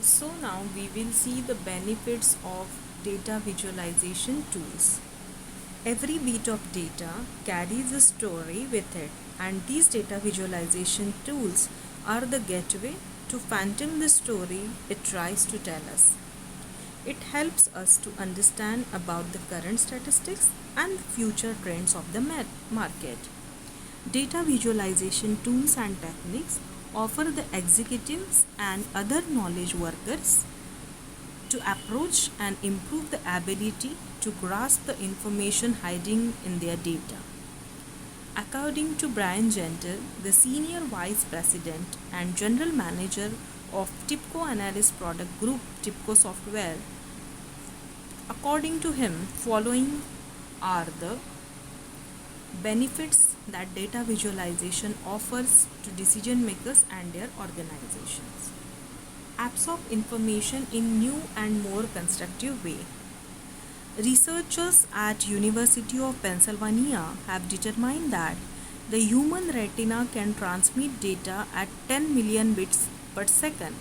So now we will see the benefits of data visualization tools. Every bit of data carries a story with it, and these data visualization tools are the gateway to phantom the story it tries to tell us. It helps us to understand about the current statistics and future trends of the market. Data visualization tools and techniques offer the executives and other knowledge workers to approach and improve the ability to grasp the information hiding in their data. According to Brian Gentle, the Senior Vice President and General Manager of TIPCO Analyst Product Group, TIPCO Software, according to him, following are the benefits that data visualization offers to decision makers and their organizations. Absorb information in new and more constructive way. Researchers at University of Pennsylvania have determined that the human retina can transmit data at 10 million bits per second.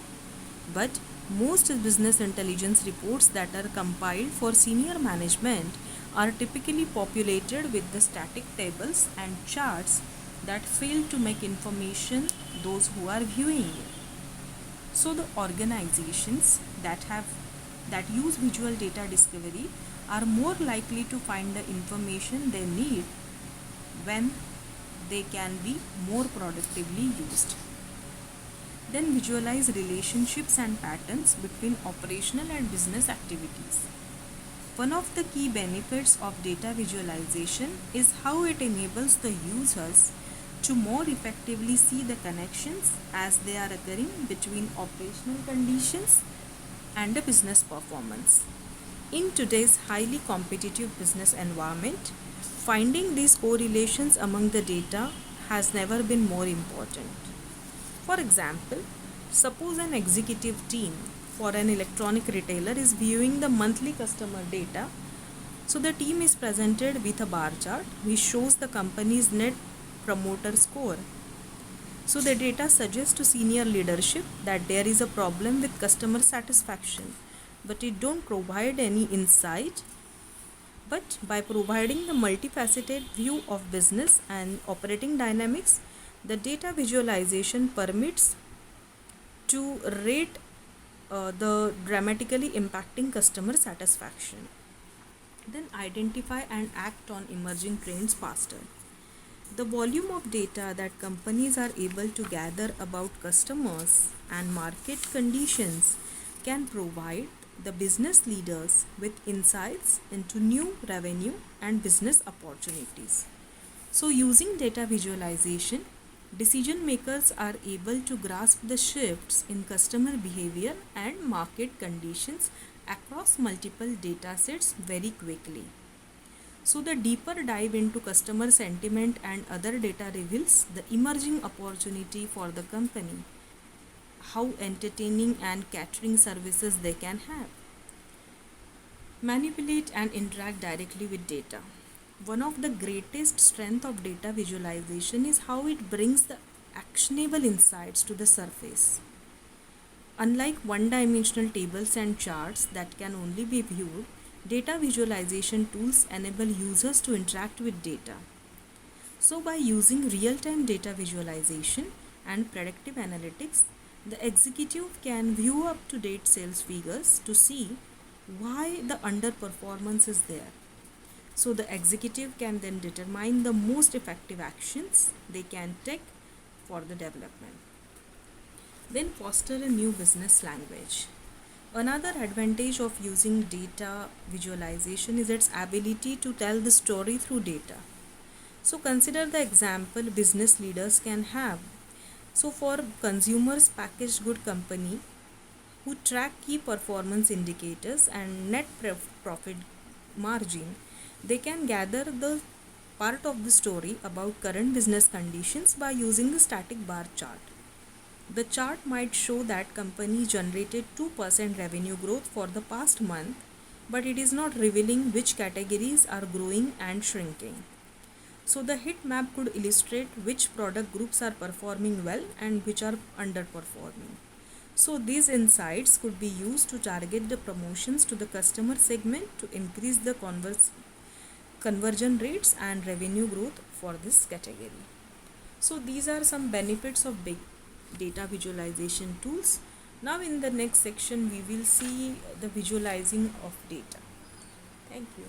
But most business intelligence reports that are compiled for senior management are typically populated with the static tables and charts that fail to make information those who are viewing it. So the organizations that use visual data discovery are more likely to find the information they need when they can be more productively used. Then visualize relationships and patterns between operational and business activities. One of the key benefits of data visualization is how it enables the users to more effectively see the connections as they are occurring between operational conditions and the business performance. In today's highly competitive business environment, finding these correlations among the data has never been more important. For example, suppose an executive team for an electronic retailer is viewing the monthly customer data. So the team is presented with a bar chart which shows the company's net promoter score. So the data suggests to senior leadership that there is a problem with customer satisfaction, but it don't provide any insight. But by providing the multifaceted view of business and operating dynamics, the data visualization permits to rate the dramatically impacting customer satisfaction. Then identify and act on emerging trends faster. The volume of data that companies are able to gather about customers and market conditions can provide the business leaders with insights into new revenue and business opportunities. So, using data visualization, decision makers are able to grasp the shifts in customer behavior and market conditions across multiple data sets very quickly. So, the deeper dive into customer sentiment and other data reveals the emerging opportunity for the company, how entertaining and catering services they can have. Manipulate and interact directly with data. One of the greatest strengths of data visualization is how it brings the actionable insights to the surface. Unlike one dimensional tables and charts that can only be viewed, data visualization tools enable users to interact with data. So, by using real time data visualization and predictive analytics, the executive can view up to date sales figures to see why the underperformance is there. So, the executive can then determine the most effective actions they can take for the development. Then, foster a new business language. Another advantage of using data visualization is its ability to tell the story through data. So, consider the example business leaders can have. So, for consumers packaged good company who track key performance indicators and net profit margin, they can gather the part of the story about current business conditions by using the static bar chart. The chart might show that company generated 2% revenue growth for the past month, but it is not revealing which categories are growing and shrinking. So the heat map could illustrate which product groups are performing well and which are underperforming. So these insights could be used to target the promotions to the customer segment to increase the conversion rates and revenue growth for this category. So these are some benefits of big data visualization tools. Now in the next section we will see the visualizing of data. Thank you.